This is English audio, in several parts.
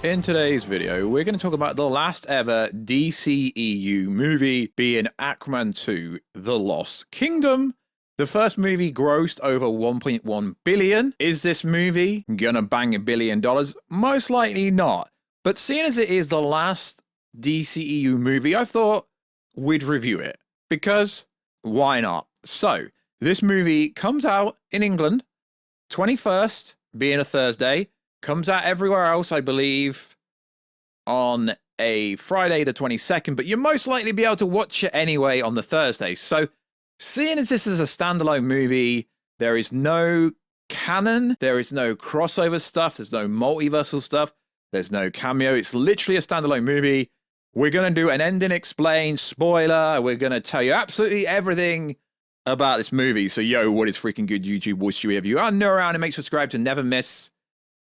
In today's video, we're going to talk about the last ever DCEU movie, being Aquaman 2, The Lost Kingdom. The first movie grossed over 1.1 billion. Is this movie gonna bang $1 billion? Most likely not. But seeing as it is the last DCEU movie, I thought we'd review it. Because why not? So, this movie comes out in England, 21st, being a Thursday. Comes out everywhere else, I believe, on a Friday the 22nd, but you'll most likely be able to watch it anyway on the Thursday. So, seeing as this is a standalone movie, there is no canon, there is no crossover stuff, there's no multiversal stuff, there's no cameo. It's literally a standalone movie. We're going to do an ending explain, spoiler. We're going to tell you absolutely everything about this movie. So, yo, what is freaking good, YouTube? Watch you if you are new around and make subscribe to never miss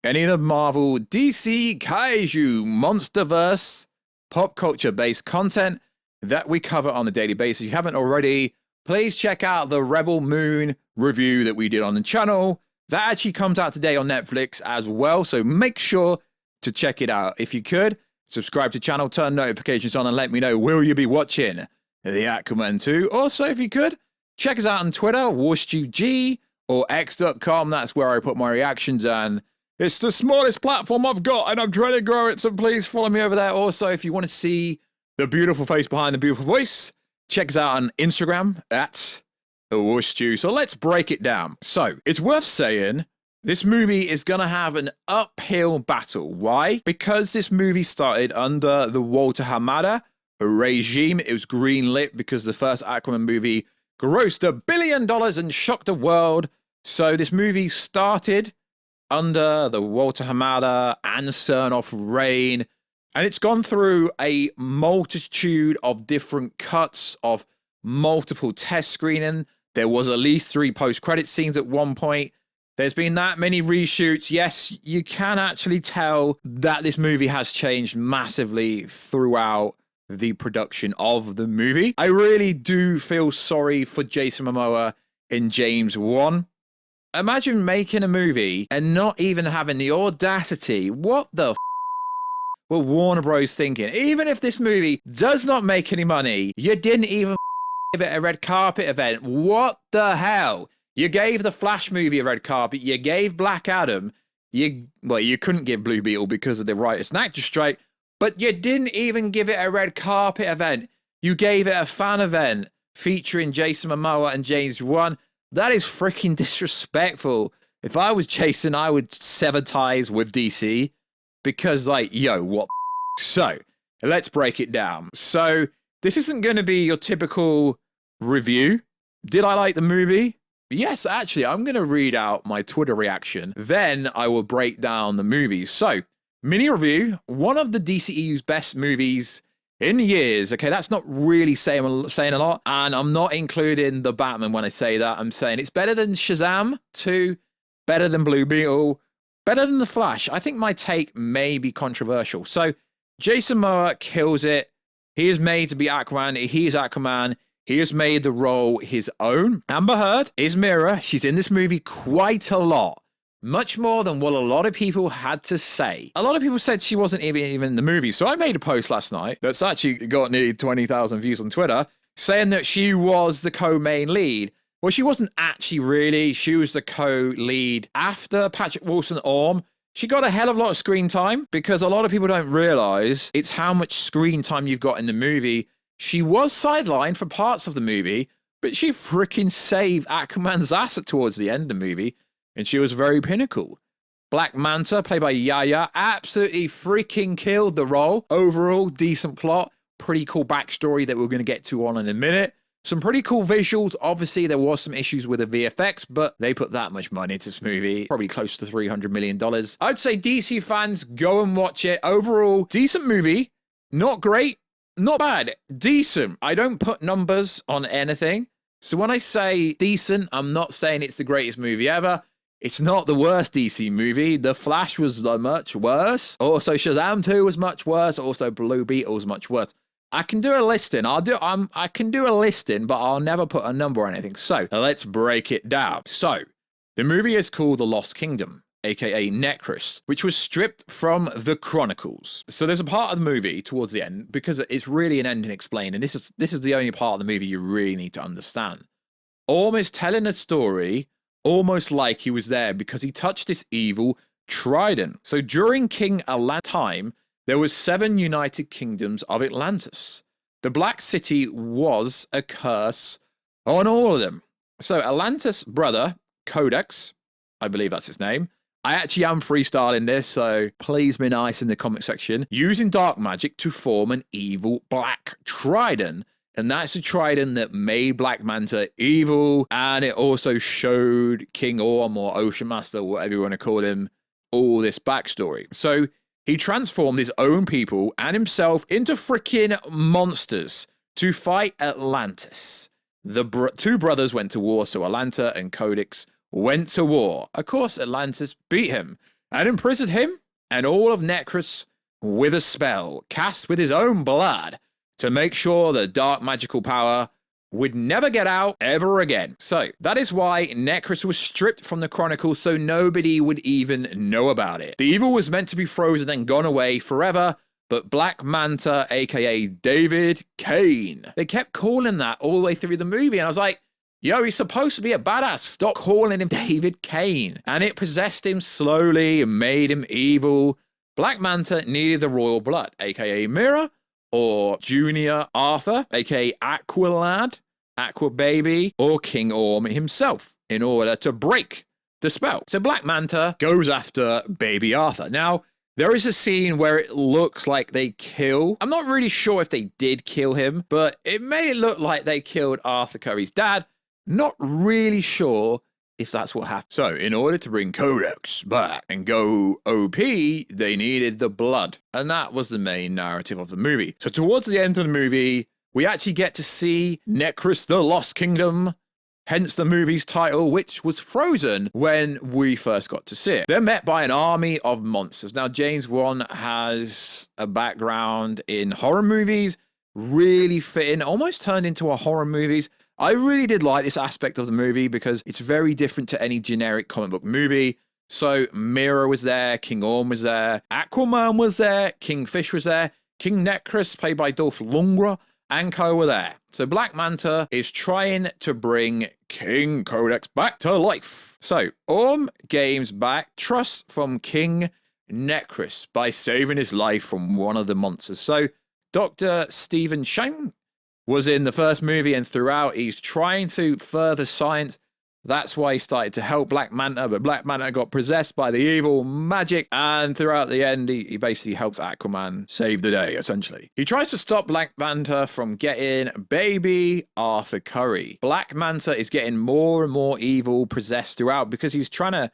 any of the Marvel, DC, Kaiju, Monsterverse, pop culture-based content that we cover on a daily basis. If you haven't already, please check out the Rebel Moon review that we did on the channel. That actually comes out today on Netflix as well, so make sure to check it out. If you could, subscribe to the channel, turn notifications on, and let me know, will you be watching the Aquaman 2? Also, if you could, check us out on Twitter, WarStewG, or X.com. That's where I put my reactions on. It's the smallest platform I've got, and I'm trying to grow it, so please follow me over there. Also, if you want to see the beautiful face behind the beautiful voice, check us out on Instagram at WarStew. So let's break it down. So, it's worth saying, this movie is going to have an uphill battle. Why? Because this movie started under the Walter Hamada regime. It was greenlit because the first Aquaman movie grossed $1 billion and shocked the world. So this movie started under the Walter Hamada and Cernoff reign, and it's gone through a multitude of different cuts of multiple test screening. There was at least 3 post-credit scenes at one point. There's been that many reshoots. Yes, you can actually tell that this movie has changed massively throughout the production of the movie. I really do feel sorry for Jason Momoa and James Wan. Imagine making a movie and not even having the audacity. What the f*** were Warner Bros. Thinking? Even if this movie does not make any money, you didn't even give it a red carpet event. What the hell? You gave the Flash movie a red carpet. You gave Black Adam. You couldn't give Blue Beetle because of the writers and actors strike, but you didn't even give it a red carpet event. You gave it a fan event featuring Jason Momoa and James Wan. That is freaking disrespectful. If I was Jason, I would sever ties with DC because, like, yo, what? So, let's break it down. So, this isn't going to be your typical review. Did I like the movie? Yes, actually, I'm going to read out my Twitter reaction. Then I will break down the movie. So, mini review, one of the DCEU's best movies in years. Okay, that's not really saying a lot, and I'm not including the Batman when I say that. I'm saying it's better than Shazam 2, better than Blue Beetle, better than The Flash. I think my take may be controversial. So, Jason Momoa kills it. He is made to be Aquaman. He is Aquaman. He has made the role his own. Amber Heard is Mera. She's in this movie quite a lot. Much more than what a lot of people had to say. A lot of people said she wasn't even in the movie. So I made a post last night that's actually got nearly 20,000 views on Twitter saying that she was the co-main lead. Well, she wasn't actually really. She was the co-lead after Patrick Wilson-Orm. She got a hell of a lot of screen time because a lot of people don't realize it's how much screen time you've got in the movie. She was sidelined for parts of the movie, but she freaking saved Aquaman's ass towards the end of the movie. And she was very pinnacle. Black Manta, played by Yaya, absolutely freaking killed the role. Overall, decent plot. Pretty cool backstory that we're going to get to on in a minute. Some pretty cool visuals. Obviously, there was some issues with the VFX, but they put that much money into this movie. Probably close to $300 million. I'd say DC fans, go and watch it. Overall, decent movie. Not great. Not bad. Decent. I don't put numbers on anything. So when I say decent, I'm not saying it's the greatest movie ever. It's not the worst DC movie. The Flash was much worse. Also, Shazam 2 was much worse. Also, Blue Beetle was much worse. I can do a listing. I can do a listing, but I'll never put a number or anything. So let's break it down. So the movie is called The Lost Kingdom. aka Necros, which was stripped from the Chronicles. So there's a part of the movie towards the end, because it's really an ending explained, and this is the only part of the movie you really need to understand. Orm is telling a story almost like he was there because he touched this evil trident. So during King Atlantis' time, there was 7 united kingdoms of Atlantis. The Black City was a curse on all of them. So Atlantis' brother, Codex, I believe that's his name. I actually am freestyling this, so please be nice in the comment section. Using dark magic to form an evil black trident. And that's the trident that made Black Manta evil. And it also showed King Orm, or Ocean Master, whatever you want to call him, all this backstory. So he transformed his own people and himself into freaking monsters to fight Atlantis. The 2 brothers went to war, so Atlanta and Codex went to war. Of course, Atlantis beat him and imprisoned him and all of Necros with a spell cast with his own blood to make sure the dark magical power would never get out ever again. So that is why Necros was stripped from the Chronicles, so nobody would even know about it. The evil was meant to be frozen and gone away forever, but Black Manta, aka David Kane, they kept calling that all the way through the movie, and I was like, yo, he's supposed to be a badass. Stop calling him David Kane. And it possessed him slowly and made him evil. Black Manta needed the royal blood, aka Mera, or Junior Arthur, aka Aqualad, Aqua Baby, or King Orm himself, in order to break the spell. So Black Manta goes after Baby Arthur. Now, there is a scene where it looks like they kill. I'm not really sure if they did kill him, but it made it look like they killed Arthur Curry's dad. Not really sure if that's what happened. So, in order to bring Codex back and go OP, they needed the blood. And that was the main narrative of the movie. So, towards the end of the movie, we actually get to see Necros, the Lost Kingdom, hence the movie's title, which was frozen when we first got to see it. They're met by an army of monsters. Now, James Wan has a background in horror movies, really fitting, almost turned into a horror movies. I really did like this aspect of the movie because it's very different to any generic comic book movie. So Mera was there, King Orm was there, Aquaman was there, King Fish was there, King Necros, played by Dolph Lundgren, and co were there. So Black Manta is trying to bring King Codex back to life. So Orm gains back trust from King Necros by saving his life from one of the monsters. So Dr. Stephen Shang was in the first movie, and throughout he's trying to further science. That's why he started to help Black Manta, but Black Manta got possessed by the evil magic, and throughout the end he basically helps Aquaman save the day, essentially. He tries to stop Black Manta from getting baby Arthur Curry. Black Manta is getting more and more evil, possessed throughout, because he's trying to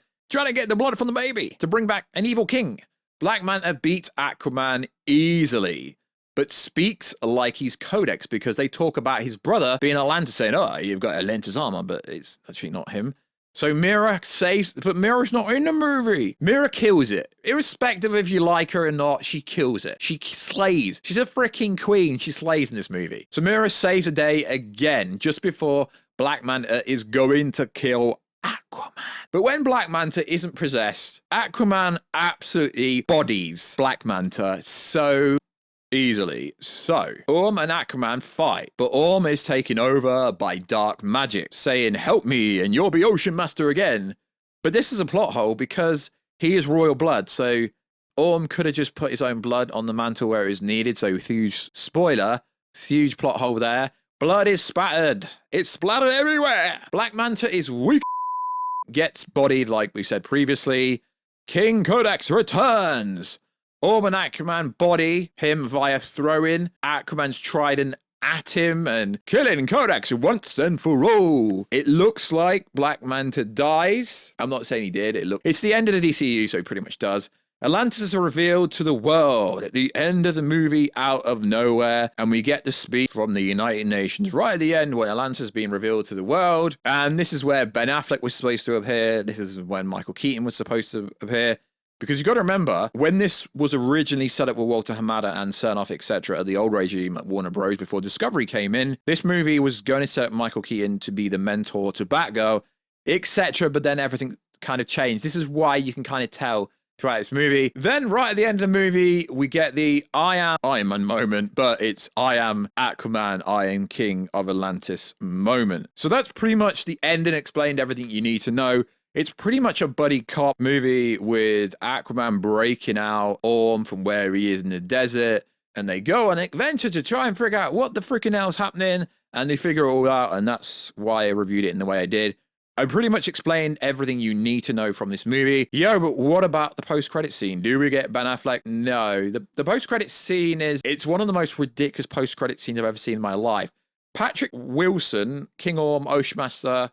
get the blood from the baby to bring back an evil king. Black Manta beats Aquaman easily, but speaks like he's Codex, because they talk about his brother being Atlantis, saying, oh, you've got Atlantis armor, but it's actually not him. So Mera saves, but Mera's not in the movie. Mera kills it. Irrespective if you like her or not, she kills it. She slays. She's a freaking queen. She slays in this movie. So Mera saves the day again, just before Black Manta is going to kill Aquaman. But when Black Manta isn't possessed, Aquaman absolutely bodies Black Manta so easily. So Orm and Aquaman fight, but Orm is taken over by dark magic, saying, help me and you'll be Ocean Master again. But this is a plot hole because he is royal blood, so Orm could have just put his own blood on the mantle where it is needed. So huge spoiler, huge plot hole there. Blood is spattered. It's splattered everywhere. Black Manta is weak, gets bodied like we said previously. King Codex returns. Orm and Aquaman body him via throwing Aquaman's trident at him and killing Codex once and for all. It looks like Black Manta dies. I'm not saying he did. It's the end of the DCU, so he pretty much does. Atlantis is revealed to the world at the end of the movie out of nowhere, and we get the speech from the United Nations right at the end when Atlantis is being revealed to the world. And this is where Ben Affleck was supposed to appear. This is when Michael Keaton was supposed to appear. Because you got to remember, when this was originally set up with Walter Hamada and Cernoff, etc., at the old regime at Warner Bros. Before Discovery came in, this movie was going to set up Michael Keaton to be the mentor to Batgirl, etc., but then everything kind of changed. This is why you can kind of tell throughout this movie. Then right at the end of the movie, we get the I am Iron Man moment, but it's I am Aquaman, I am King of Atlantis moment. So that's pretty much the ending, explained everything you need to know. It's pretty much a buddy cop movie with Aquaman breaking out Orm from where he is in the desert, and they go on an adventure to try and figure out what the freaking hell's happening, and they figure it all out, and that's why I reviewed it in the way I did. I pretty much explained everything you need to know from this movie. Yo, but what about the post-credit scene? Do we get Ben Affleck? No. The post-credit scene it's one of the most ridiculous post-credit scenes I've ever seen in my life. Patrick Wilson, King Orm, Oceanmaster,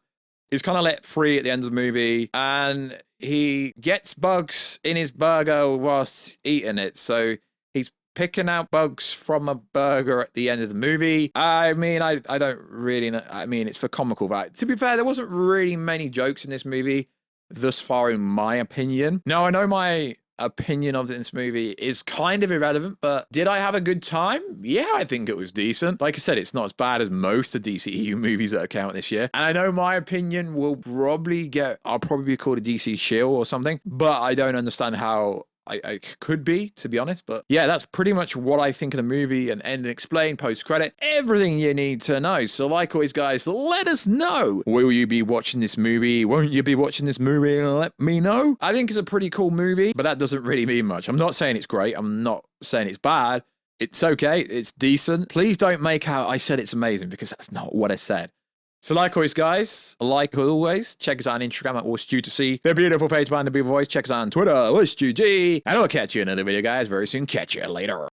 is kind of let free at the end of the movie, and he gets bugs in his burger whilst eating it. So he's picking out bugs from a burger at the end of the movie. I mean, I don't really know. I mean, it's for comical value. To be fair, there wasn't really many jokes in this movie thus far, in my opinion. Now, I know my opinion of this movie is kind of irrelevant, but did I have a good time? Yeah, I think it was decent. Like I said, it's not as bad as most of DCEU movies that are coming out this year. And I know my opinion will probably I'll probably be called a DC shill or something, but I don't understand how I could be, to be honest. But yeah, that's pretty much what I think of the movie, and end and explain, post-credit, everything you need to know. So like always, guys, let us know. Will you be watching this movie? Won't you be watching this movie? Let me know. I think it's a pretty cool movie, but that doesn't really mean much. I'm not saying it's great. I'm not saying it's bad. It's okay. It's decent. Please don't make out I said it's amazing, because that's not what I said. So like always, guys, like always, check us out on Instagram at WhatStuToSee. The beautiful face behind the beautiful voice. Check us out on Twitter, WhatStuG. And I'll catch you in another video, guys, very soon. Catch you later.